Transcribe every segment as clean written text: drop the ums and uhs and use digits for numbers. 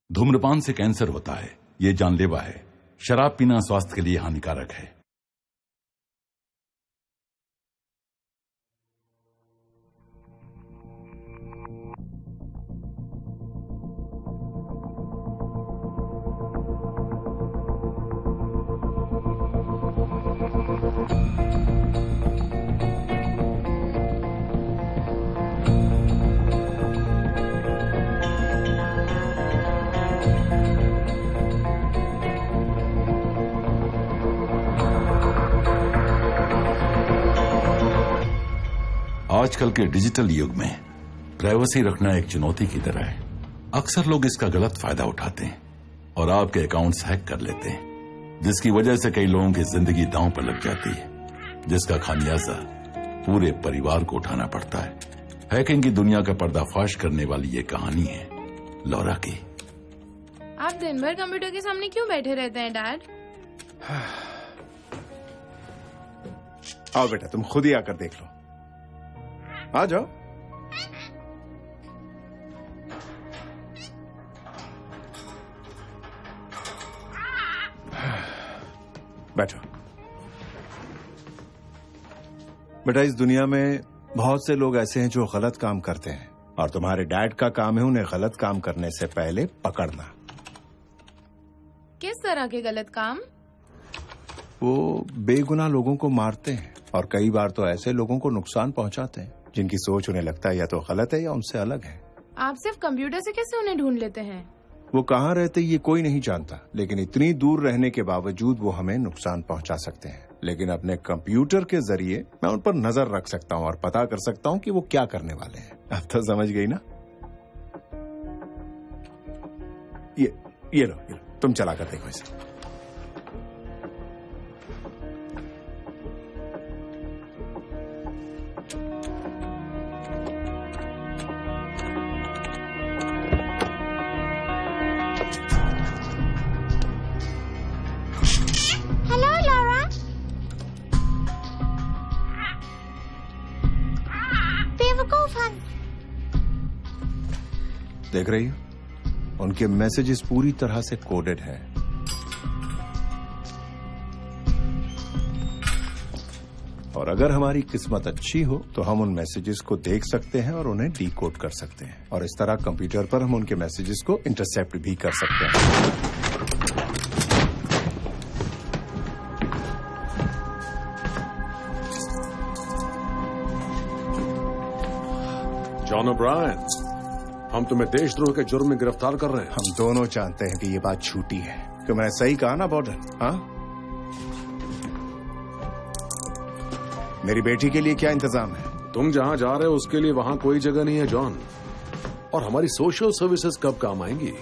धूम्रपान से कैंसर होता है, ये जानलेवा है। शराब पीना स्वास्थ्य के लिए हानिकारक है। आजकल के डिजिटल युग में प्राइवेसी रखना एक चुनौती की तरह है। अक्सर लोग इसका गलत फायदा उठाते हैं और आपके अकाउंट्स हैक कर लेते हैं, जिसकी वजह से कई लोगों की जिंदगी दांव पर लग जाती है, जिसका खामियाजा पूरे परिवार को उठाना पड़ता है। हैकिंग की दुनिया का पर्दाफाश करने वाली ये कहानी है लौरा की। आप दिन भर कंप्यूटर के सामने क्यों बैठे रहते हैं डैड? आओ बेटा, तुम खुद ही आकर देख लो। आ जाओ। बैठो। बेटा, इस दुनिया में बहुत से लोग ऐसे हैं जो गलत काम करते हैं और तुम्हारे डैड का काम है उन्हें गलत काम करने से पहले पकड़ना। किस तरह के गलत काम? वो बेगुनाह लोगों को मारते हैं और कई बार तो ऐसे लोगों को नुकसान पहुंचाते हैं जिनकी सोच उन्हें लगता है या तो गलत है या उनसे अलग है। आप सिर्फ कंप्यूटर से कैसे उन्हें ढूंढ लेते हैं? वो कहाँ रहते ये कोई नहीं जानता, लेकिन इतनी दूर रहने के बावजूद वो हमें नुकसान पहुंचा सकते हैं। लेकिन अपने कंप्यूटर के जरिए मैं उन पर नजर रख सकता हूँ और पता कर सकता हूँ कि वो क्या करने वाले हैं। अब तो समझ गई ना? ये लो, तुम चला कर देखो इसे। देख रही हो, उनके मैसेजेस पूरी तरह से कोडेड हैं। और अगर हमारी किस्मत अच्छी हो तो हम उन मैसेजेस को देख सकते हैं और उन्हें डीकोड कर सकते हैं, और इस तरह कंप्यूटर पर हम उनके मैसेजेस को इंटरसेप्ट भी कर सकते हैं। जॉन ओब्रायन, हम तुम्हें देशद्रोह के जुर्म में गिरफ्तार कर रहे हैं। हम दोनों जानते हैं कि ये बात झूठी है। क्यों, मैंने सही कहा ना बॉर्डन? हाँ, मेरी बेटी के लिए क्या इंतजाम है? तुम जहां जा रहे हो उसके लिए वहां कोई जगह नहीं है जॉन, और हमारी सोशल सर्विसेज कब काम आएंगी?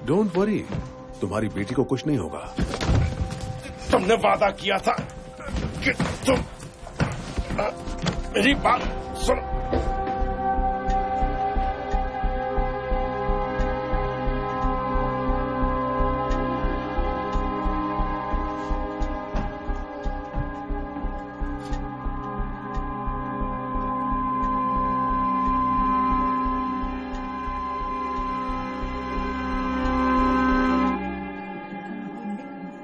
डोंट वरी, तुम्हारी बेटी को कुछ नहीं होगा। तुमने वादा किया था कि तुम मेरी बात सुनो।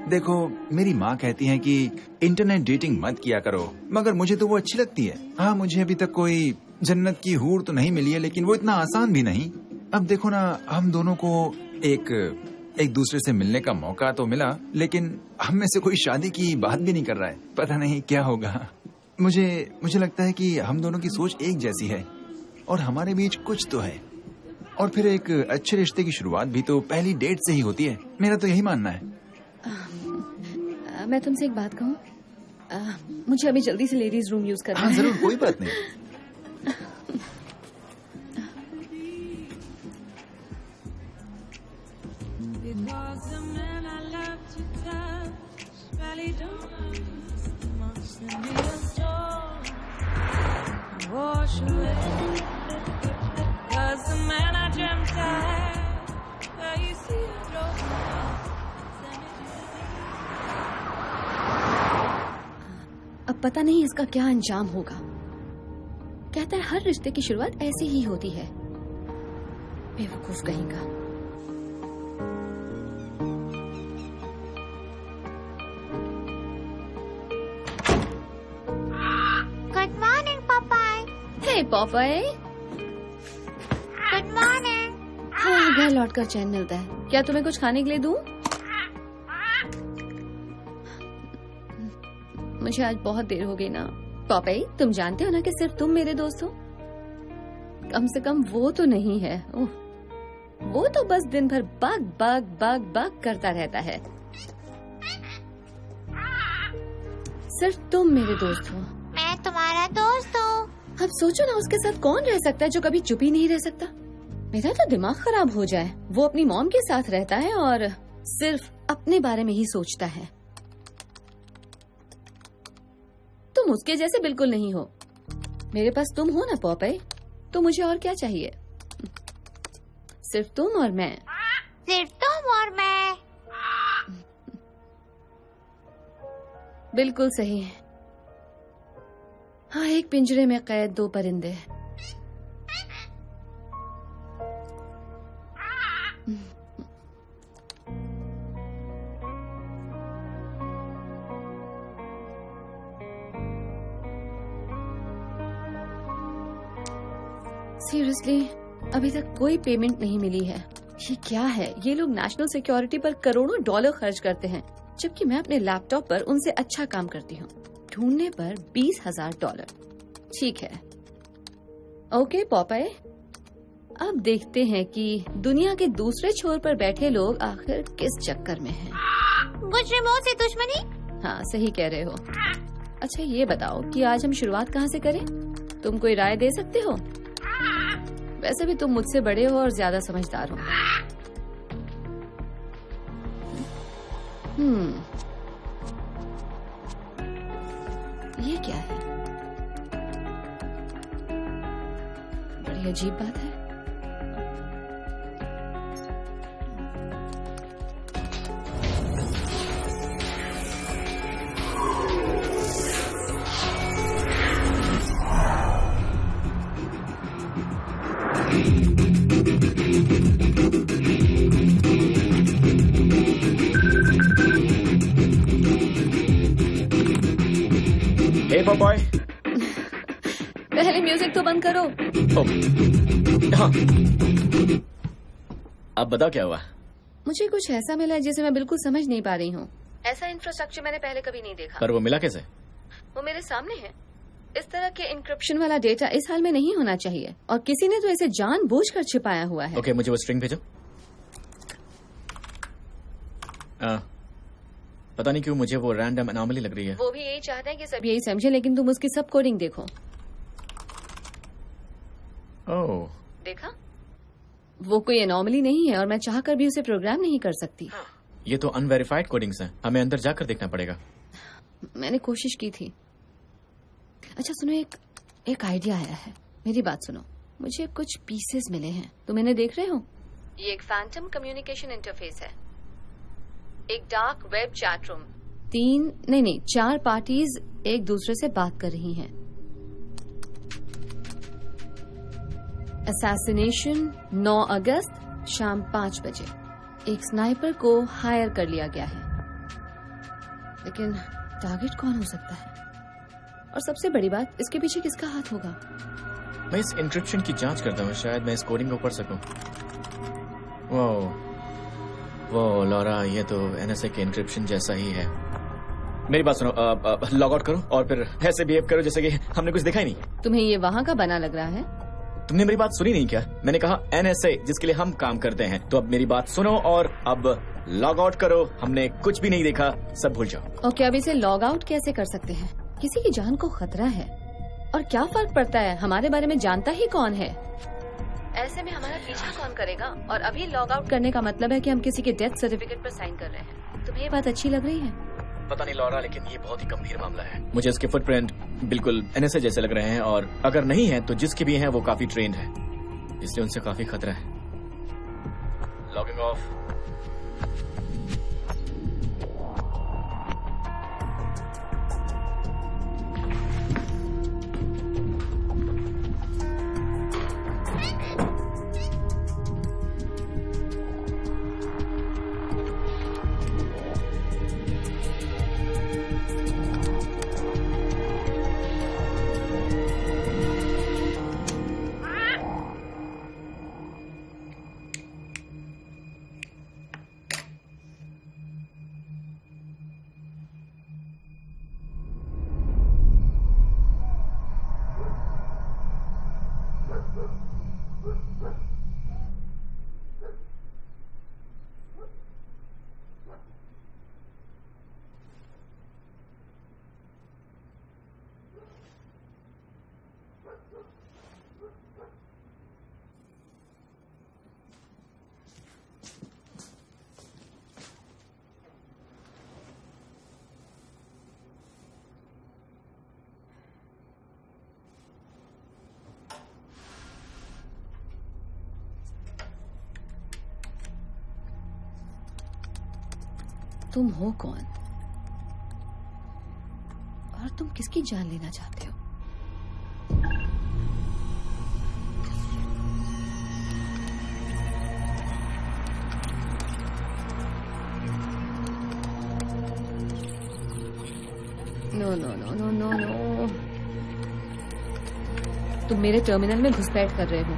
देखो, मेरी माँ कहती है कि इंटरनेट डेटिंग मत किया करो, मगर मुझे तो वो अच्छी लगती है। हाँ, मुझे अभी तक कोई जन्नत की हूर तो नहीं मिली है, लेकिन वो इतना आसान भी नहीं। अब देखो ना, हम दोनों को एक दूसरे से मिलने का मौका तो मिला, लेकिन हम में से कोई शादी की बात भी नहीं कर रहा है। पता नहीं क्या होगा। मुझे लगता है कि हम दोनों की सोच एक जैसी है और हमारे बीच कुछ तो है। और फिर एक अच्छे रिश्ते की शुरुआत भी तो पहली डेट से ही होती है। मेरा तो यही मानना है। मैं तुमसे एक बात कहूँ? मुझे अभी जल्दी से लेडीज रूम यूज करना है। हाँ, जरूर, कोई बात नहीं। अब पता नहीं इसका क्या अंजाम होगा। कहता है हर रिश्ते की शुरुआत ऐसी ही होती है। बेवकूफ कहेगा। हाय पॉपाई। Good morning. हाँ, घर लौटकर चैन मिलता है। क्या तुम्हें कुछ खाने के लिए दूं? मुझे आज बहुत देर हो गई ना। पॉपाई, तुम जानते हो ना कि सिर्फ तुम मेरे दोस्त हो। कम से कम वो तो नहीं है। ओह, वो तो बस दिन भर बाग बाग बाग बाग करता रहता है। सिर्फ तुम मेरे दोस्त हो। मैं तुम्हारा दोस्त हूँ। अब सोचो ना, उसके साथ कौन रह सकता है जो कभी चुप ही नहीं रह सकता। मेरा तो दिमाग खराब हो जाए। वो अपनी मॉम के साथ रहता है और सिर्फ अपने बारे में ही सोचता है। तुम उसके जैसे बिल्कुल नहीं हो। मेरे पास तुम हो ना पॉपाई, तो मुझे और क्या चाहिए? सिर्फ तुम और मैं। सिर्फ तुम और मैं। बिल्कुल सही। हाँ, एक पिंजरे में कैद दो परिंदे। सीरियसली, अभी तक कोई पेमेंट नहीं मिली है। ये क्या है? ये लोग नेशनल सिक्योरिटी पर करोड़ों डॉलर खर्च करते हैं, जबकि मैं अपने लैपटॉप पर उनसे अच्छा काम करती हूँ। ढूंढने पर $20,000। ठीक है, ओके पॉपाई, अब देखते हैं कि दुनिया के दूसरे छोर पर बैठे लोग आखिर किस चक्कर में हैं। कुछ रिमोट से दुश्मनी? हाँ, सही कह रहे हो। अच्छा, ये बताओ कि आज हम शुरुआत कहाँ से करें? तुम कोई राय दे सकते हो? वैसे भी तुम मुझसे बड़े हो और ज्यादा समझदार हो। ये क्या है? बड़ी अजीब बात है। हे पॉपाई। पहले म्यूजिक तो बंद करो। हाँ, अब बताओ क्या हुआ? मुझे कुछ ऐसा मिला है जिसे मैं बिल्कुल समझ नहीं पा रही हूँ। ऐसा इंफ्रास्ट्रक्चर मैंने पहले कभी नहीं देखा। पर वो मिला कैसे? वो मेरे सामने है। इस तरह के इंक्रिप्शन वाला डेटा इस हाल में नहीं होना चाहिए, और किसी ने तो इसे जानबूझकर छिपाया हुआ है। ओके, मुझे वो स्ट्रिंग भेजो। पता नहीं क्यों मुझे वो रैंडम अनोमली लग रही है। वो भी यही चाहते हैं कि सब यही समझे, लेकिन तुम उसकी सब कोडिंग देखो। ओह, देखा? वो कोई अनोमली नहीं है और मैं चाहकर भी उसे प्रोग्राम नहीं कर सकती। ये तो अनवेरिफाइड कोडिंग्स हैं। हमें अंदर जाकर देखना पड़ेगा। मैंने कोशिश की थी। अच्छा सुनो, एक आइडिया आया है। मेरी बात सुनो। मुझे कुछ पीसेस मिले हैं, तुम इन्हें देख रहे हो? ये एक फैंटम कम्युनिकेशन इंटरफेस है, एक dark web chat room, 4 parties एक दूसरे से बात कर रही हैं। असैसिनेशन 9 अगस्त शाम 5 बजे। एक स्नाइपर को हायर कर लिया गया है, लेकिन टारगेट कौन हो सकता है? और सबसे बड़ी बात, इसके पीछे किसका हाथ होगा? मैं इस इंक्रिप्शन की जांच करता हूँ, शायद मैं इस कोडिंग को पढ़ सकूं। वो लॉरा, ये तो एनएसए के इंक्रिप्शन जैसा ही है। मेरी बात सुनो, लॉग आउट करो और फिर ऐसे बिहेव करो जैसे कि हमने कुछ देखा ही नहीं। तुम्हें ये वहाँ का बना लग रहा है? तुमने मेरी बात सुनी नहीं क्या? मैंने कहा एनएसए, जिसके लिए हम काम करते हैं। तो अब मेरी बात सुनो और अब लॉग आउट करो। हमने कुछ भी नहीं देखा, सब भूल जाओ। ओके, अब इसे लॉग आउट कैसे कर सकते हैं? किसी की जान को खतरा है, और क्या फर्क पड़ता है, हमारे बारे में जानता ही कौन है? ऐसे में हमारा पीछा कौन करेगा? और अभी लॉग आउट करने का मतलब है कि हम किसी के डेथ सर्टिफिकेट पर साइन कर रहे हैं। तुम्हें ये बात अच्छी लग रही है? पता नहीं लॉरा, लेकिन ये बहुत ही गंभीर मामला है। मुझे इसके फुटप्रिंट बिल्कुल एनएसए जैसे लग रहे हैं, और अगर नहीं है तो जिसके भी हैं वो काफी ट्रेंड है, इसलिए उनसे काफी खतरा है। Logging off. तुम हो कौन और तुम किसकी जान लेना चाहते हो? No no no no no no, तुम मेरे टर्मिनल में घुसपैठ कर रहे हो।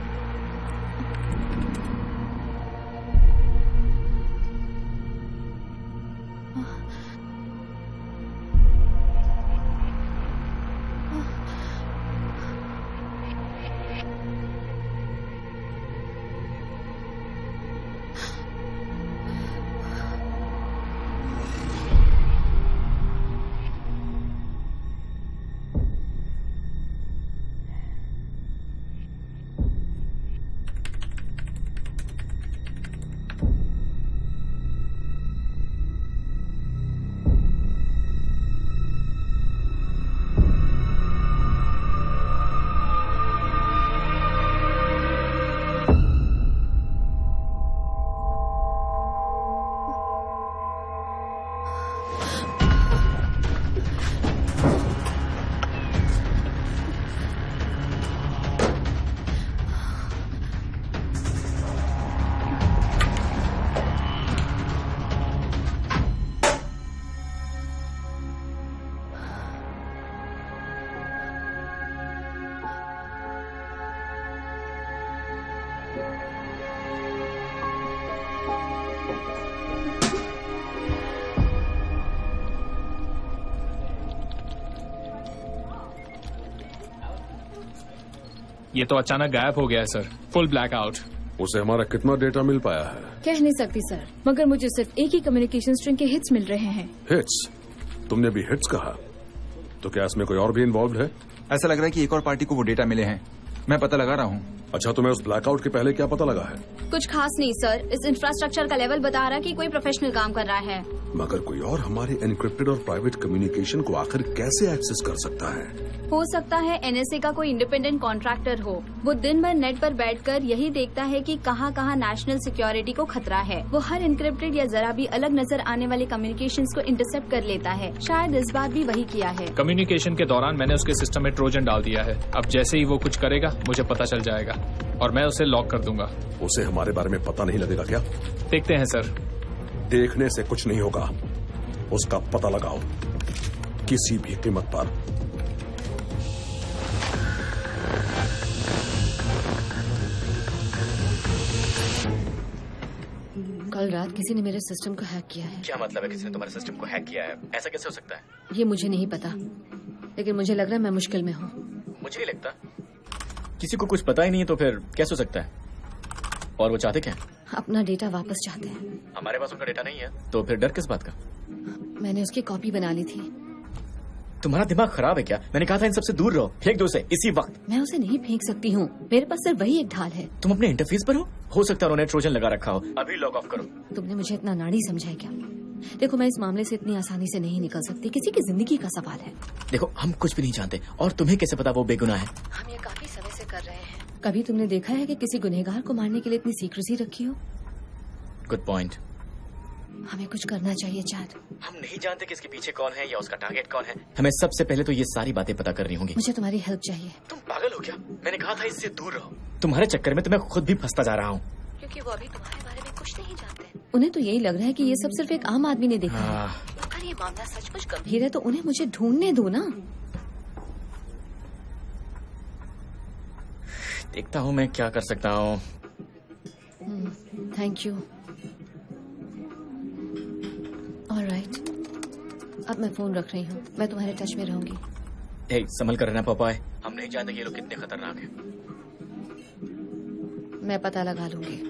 ये तो अचानक गायब हो गया है सर, फुल ब्लैकआउट। उसे हमारा कितना डेटा मिल पाया है? कह नहीं सकती सर, मगर मुझे सिर्फ एक ही कम्युनिकेशन स्ट्रिंग के हिट्स मिल रहे हैं। हिट्स? तुमने भी हिट्स कहा, तो क्या इसमें कोई और भी इन्वॉल्व है? ऐसा लग रहा है कि एक और पार्टी को वो डेटा मिले हैं। मैं पता लगा रहा हूँ। अच्छा, तुम्हें उस ब्लैकआउट के पहले क्या पता लगा है? कुछ खास नहीं सर, इस इंफ्रास्ट्रक्चर का लेवल बता रहा कि कोई प्रोफेशनल काम कर रहा है। मगर कोई और हमारे एनक्रिप्टेड और प्राइवेट कम्युनिकेशन को आखिर कैसे एक्सेस कर सकता है? हो सकता है एनएसए का कोई इंडिपेंडेंट कॉन्ट्रैक्टर हो। वो दिन भर नेट पर बैठकर यही देखता है कि कहाँ कहाँ नेशनल सिक्योरिटी को खतरा है। वो हर इनक्रिप्टेड या जरा भी अलग नजर आने वाले कम्युनिकेशंस को इंटरसेप्ट कर लेता है। शायद इस बार भी वही किया है। कम्युनिकेशन के दौरान मैंने उसके सिस्टम में ट्रोजन डाल दिया है। अब जैसे ही वो कुछ करेगा मुझे पता चल जाएगा और मैं उसे लॉक कर दूंगा। उसे हमारे बारे में पता नहीं लगेगा क्या? देखते हैं सर। देखने से कुछ नहीं होगा, उसका पता लगाओ किसी भी कीमत पर। कल रात किसी ने मेरे सिस्टम को हैक किया है। क्या मतलब है किसी ने तुम्हारे सिस्टम को हैक किया है? ऐसा कैसे हो सकता है? ये मुझे नहीं पता, लेकिन मुझे लग रहा है मैं मुश्किल में हूँ। मुझे नहीं लगता। किसी को कुछ पता ही नहीं है तो फिर कैसे हो सकता है? और वो चाहते क्या? अपना डेटा वापस चाहते हैं। हमारे पास उनका डेटा नहीं है तो फिर डर किस बात का? मैंने उसकी कॉपी बना ली थी। तुम्हारा दिमाग खराब है क्या? मैंने कहा था इन सबसे दूर रहो, फेंक दो उसे इसी वक्त। मैं उसे नहीं फेंक सकती हूँ, मेरे पास सिर्फ वही एक ढाल है। तुम अपने इंटरफेस पर हो सकता है उन्होंने ट्रोजन लगा रखा हो। अभी लॉग ऑफ करो। तुमने मुझे इतना नाड़ी समझा है क्या? देखो, मैं इस मामले से इतनी आसानी से नहीं निकल सकती। किसी की जिंदगी का सवाल है। देखो, हम कुछ भी नहीं जानते और तुम्हें कैसे पता वो बेगुनाह है? हम ये काफी समय से कर रहे हैं। कभी तुमने देखा है कि किसी गुनहगार को मारने के लिए इतनी सीक्रेसी रखी हो? Good point. हमें कुछ करना चाहिए चैट। हम नहीं जानते कि इसके पीछे कौन है या उसका टारगेट कौन है। हमें सबसे पहले तो ये सारी बातें पता करनी होंगी। मुझे तुम्हारी हेल्प चाहिए। तुम पागल हो क्या? मैंने कहा था इससे दूर रहो। तुम्हारे चक्कर में तो मैं खुद भी फंसता जा रहा हूँ। क्योंकि वो अभी तुम्हारे बारे में कुछ नहीं जानते। उन्हें तो यही लग रहा है कि ये सब सिर्फ एक आम आदमी ने देखा है। अगर ये मामला सचमुच गंभीर है तो उन्हें मुझे ढूंढने दो ना। देखता हूँ मैं क्या कर सकता हूँ। Thank you. ऑलराइट, अब मैं फोन रख रही हूँ। मैं तुम्हारे टच में रहूंगी। हे, संभल कर रहना पापाए। हम नहीं जानते कि ये लोग कितने खतरनाक हैं। मैं पता लगा लूंगी।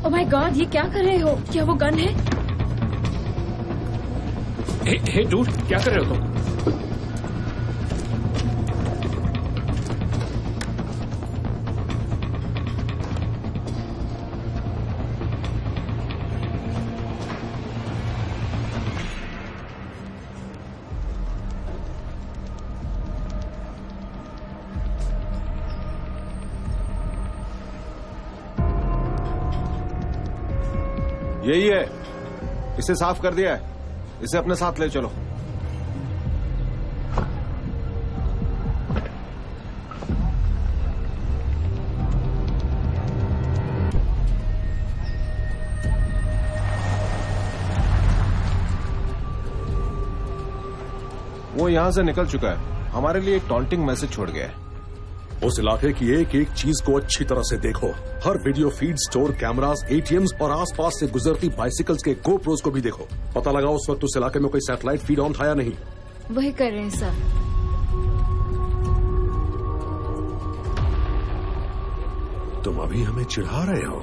ओह माय गॉड, ये क्या कर रहे हो? क्या वो गन है? हे डूड, क्या कर रहे हो तुम? यही है, इसे साफ कर दिया है, इसे अपने साथ ले चलो। वो यहां से निकल चुका है, हमारे लिए एक टॉन्टिंग मैसेज छोड़ गया है। उस इलाके की एक एक चीज को अच्छी तरह से देखो। हर video feed, store cameras, ATMs और आसपास से गुजरती बाइसिकल्स के गोप्रोस को भी देखो। पता लगाओ उस वक्त उस इलाके में कोई सैटेलाइट फीड ऑन था या नहीं। वही कर रहे हैं सर। तुम अभी हमें चिढ़ा रहे हो।